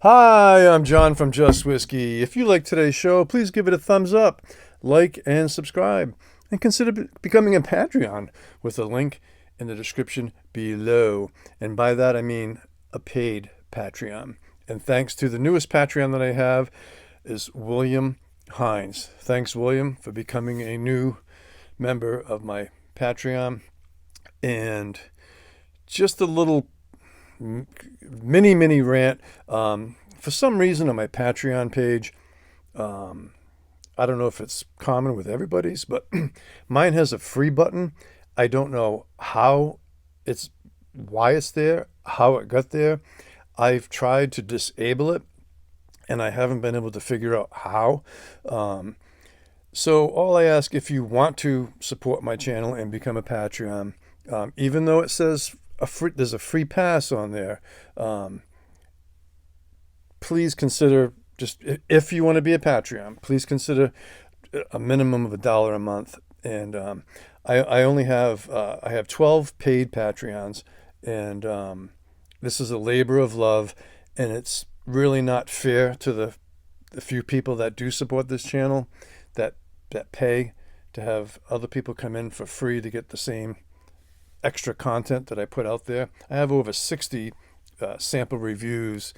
Hi, I'm John from Just Whiskey. If you like today's show, please give it a thumbs up, like, and subscribe. And consider becoming a Patreon with a link in the description below. And by that, I mean a paid Patreon. And thanks to the newest Patreon that I have is William Hines. Thanks, William, for becoming a new member of my Patreon. And just a little mini rant. For some reason on my Patreon page, I don't know if it's common with everybody's, but mine has a free button. I don't know why it's there, how it got there. I've tried to disable it and I haven't been able to figure out how. So all I ask, if you want to support my channel and become a Patreon, even though it says there's a free pass on there, please consider, just if you want to be a Patreon, please consider a minimum of $1 a month. And I have 12 paid Patreons, and this is a labor of love, and it's really not fair to the few people that do support this channel that pay to have other people come in for free to get the same extra content that I put out there. I have over 60 sample reviews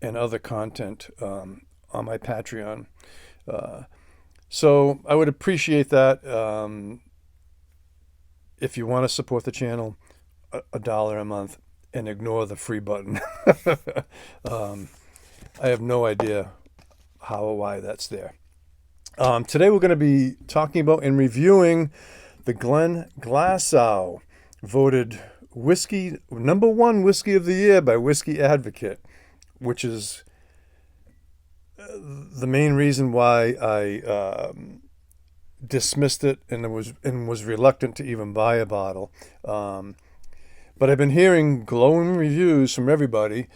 and other content on my Patreon. So I would appreciate that if you want to support the channel, $1 a month, and ignore the free button. I have no idea how or why that's there. Today we're going to be talking about and reviewing the Glenglassaugh, voted whiskey #1 whiskey of the year by Whiskey Advocate, which is the main reason why I dismissed it and was reluctant to even buy a bottle. But I've been hearing glowing reviews from everybody,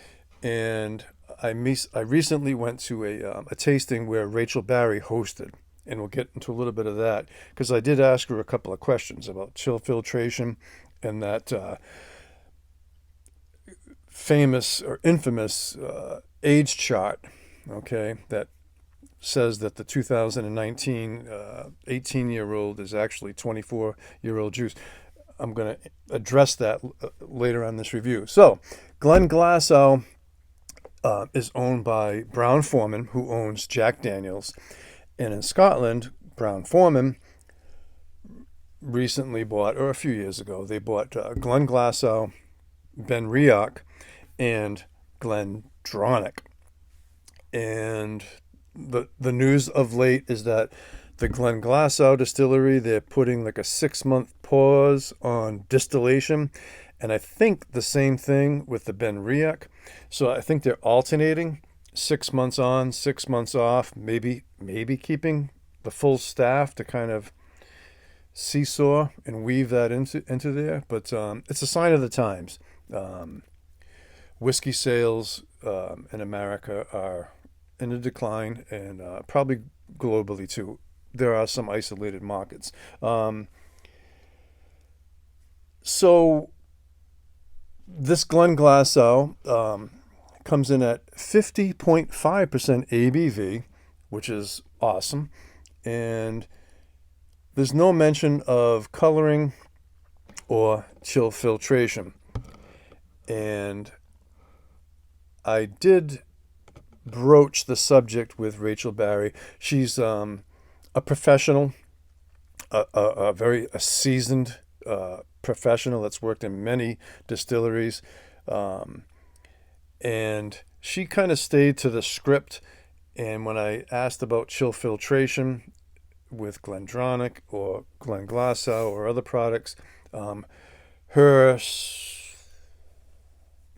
and I recently went to a tasting where Rachel Barrie hosted, and we'll get into a little bit of that because I did ask her a couple of questions about chill filtration and that famous or infamous age chart, okay, that says that the 2019 18-year-old is actually 24-year-old juice. I'm going to address that later on this review. So, Glenglassaugh is owned by Brown-Forman, who owns Jack Daniels. And in Scotland, Brown-Forman recently bought, or a few years ago, they bought Glenglassaugh, Benriach, and Glendronach. And the news of late is that the Glenglassaugh distillery, they're putting like a 6-month pause on distillation. And I think the same thing with the Benriach. So I think they're alternating 6 months on, 6 months off, maybe keeping the full staff to kind of seesaw and weave that into there. But it's a sign of the times. Whiskey sales in America are in a decline, and probably globally too. There are some isolated markets. So this Glenglassaugh comes in at 50.5% ABV, which is awesome. And there's no mention of coloring or chill filtration. And I did broach the subject with Rachel Barrie. She's a professional, a very seasoned professional that's worked in many distilleries. And she kind of stayed to the script. And when I asked about chill filtration with Glendronach or Glenglassaugh or other products, her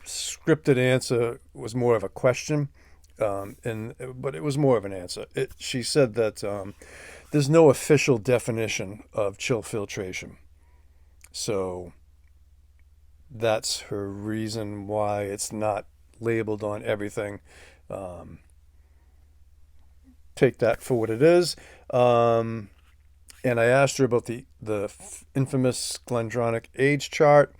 scripted answer was more of a question, but it was more of an answer. She said that there's no official definition of chill filtration. So that's her reason why it's not labeled on everything. Take that for what it is. And I asked her about the infamous Glendronach age chart,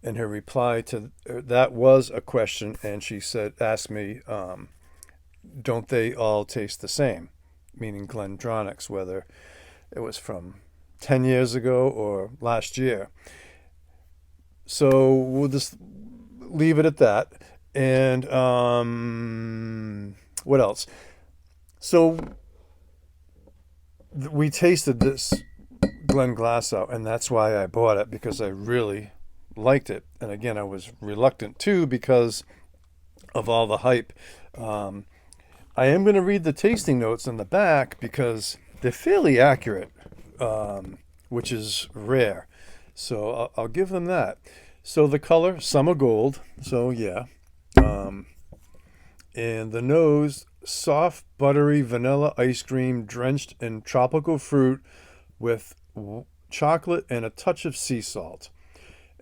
And her reply to that was a question, and she asked me, don't they all taste the same? Meaning Glendronach's, whether it was from 10 years ago or last year. So we'll just leave it at that. And what else? So we tasted this Glenglassaugh, and that's why I bought it, because I really liked it. And again, I was reluctant too because of all the hype. I am going to read the tasting notes on the back because they're fairly accurate, which is rare. So I'll give them that. So the color, summer gold. So yeah. And the nose, soft, buttery vanilla ice cream drenched in tropical fruit with chocolate and a touch of sea salt.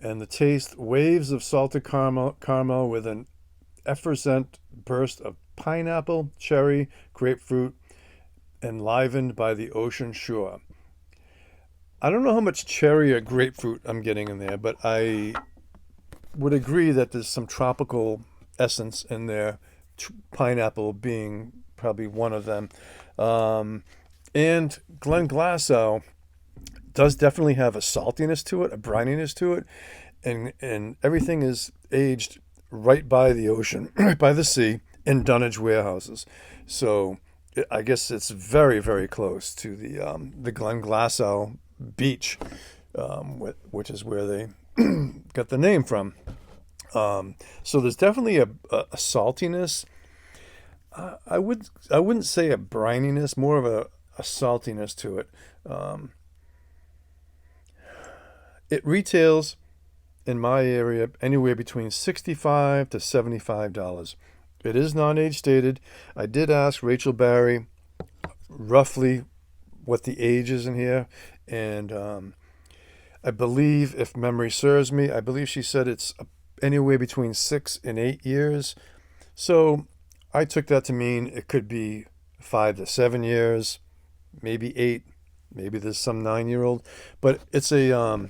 And the taste, waves of salted caramel with an effervescent burst of pineapple, cherry, grapefruit, enlivened by the ocean shore. I don't know how much cherry or grapefruit I'm getting in there, but I would agree that there's some tropical essence in there, pineapple being probably one of them. And Glenglassaugh does definitely have a saltiness to it, a brininess to it, and everything is aged right by the ocean, right by the sea, in dunnage warehouses. So I guess it's very, very close to the Glenglassaugh beach, which is where they got the name from. So there's definitely a saltiness. I wouldn't say a brininess, more of a saltiness to it. It retails in my area anywhere between $65 to $75. It is non-age stated. I did ask Rachel Barry roughly what the age is in here, and I believe, if memory serves me, I believe she said it's anywhere between 6 and 8 years. So I took that to mean it could be 5 to 7 years, maybe 8, maybe there's some 9-year-old, but it's a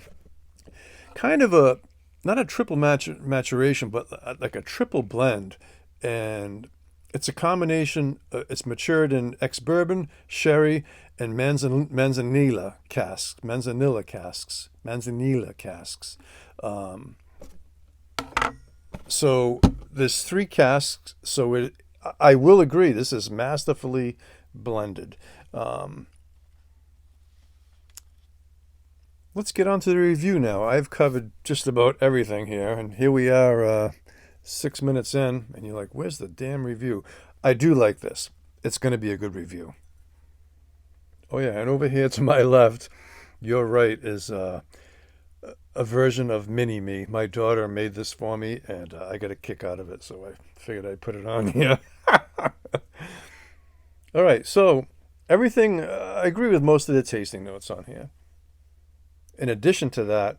kind of a, not a triple maturation, but like a triple blend. And it's a combination, it's matured in Exbourbon, sherry, and Manzanilla casks. So there's 3 casks. So I will agree, this is masterfully blended. Let's get on to the review now. I've covered just about everything here, and here we are 6 minutes in, and you're like, where's the damn review? I do like this. It's going to be a good review. Oh yeah, and over here to my left, you're right, is a version of Mini Me. My daughter made this for me, and I got a kick out of it, so I figured I'd put it on here. All right, so everything, I agree with most of the tasting notes on here. In addition to that,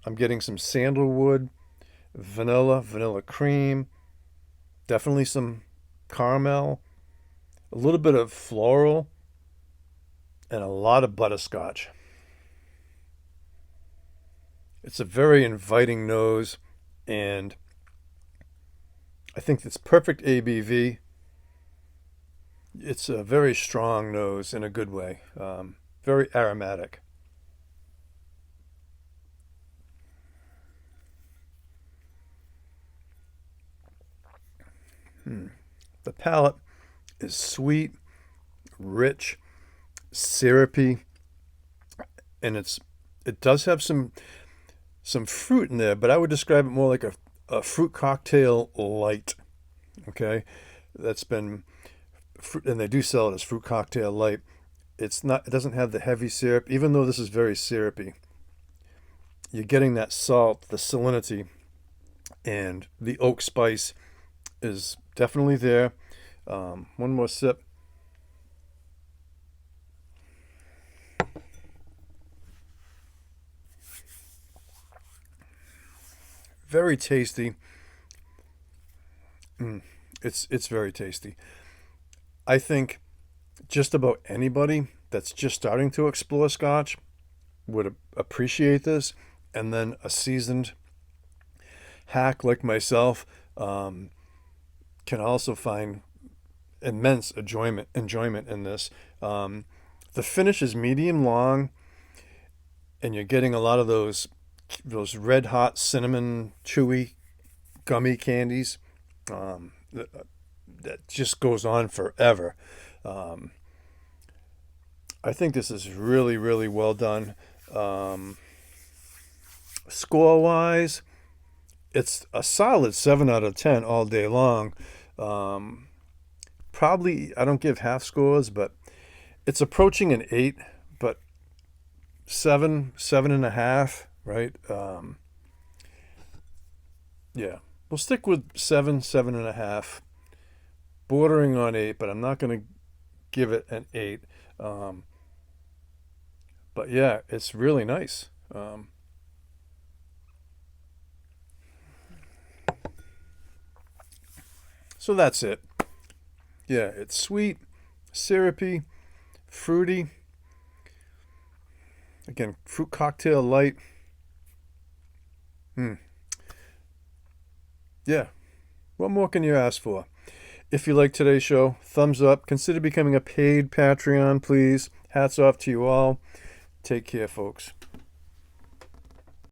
I'm getting some sandalwood, vanilla cream, definitely some caramel, a little bit of floral, and a lot of butterscotch. It's a very inviting nose, and I think it's perfect ABV. It's a very strong nose in a good way, very aromatic. The palate is sweet, rich, syrupy, and it does have some fruit in there, but I would describe it more like a fruit cocktail light. Okay, that's been, and they do sell it as fruit cocktail light. It doesn't have the heavy syrup, even though this is very syrupy. You're getting that salt, the salinity, and the oak spice is definitely there. One more sip. Very tasty. It's very tasty. I think just about anybody that's just starting to explore Scotch would appreciate this, and then a seasoned hack like myself can also find immense enjoyment in this. The finish is medium long, and you're getting a lot of those red hot cinnamon chewy gummy candies. That just goes on forever. I think this is really, really well done. Score wise, it's a solid 7 out of 10 all day long. Probably, I don't give half scores, but it's approaching an 8, but 7.5, right? Yeah, we'll stick with 7.5, bordering on 8, but I'm not going to give it an 8. But yeah, it's really nice. So that's it. Yeah, it's sweet, syrupy, fruity. Again, fruit cocktail light. Yeah, what more can you ask for? If you like today's show, thumbs up. Consider becoming a paid Patreon, please. Hats off to you all. Take care, folks.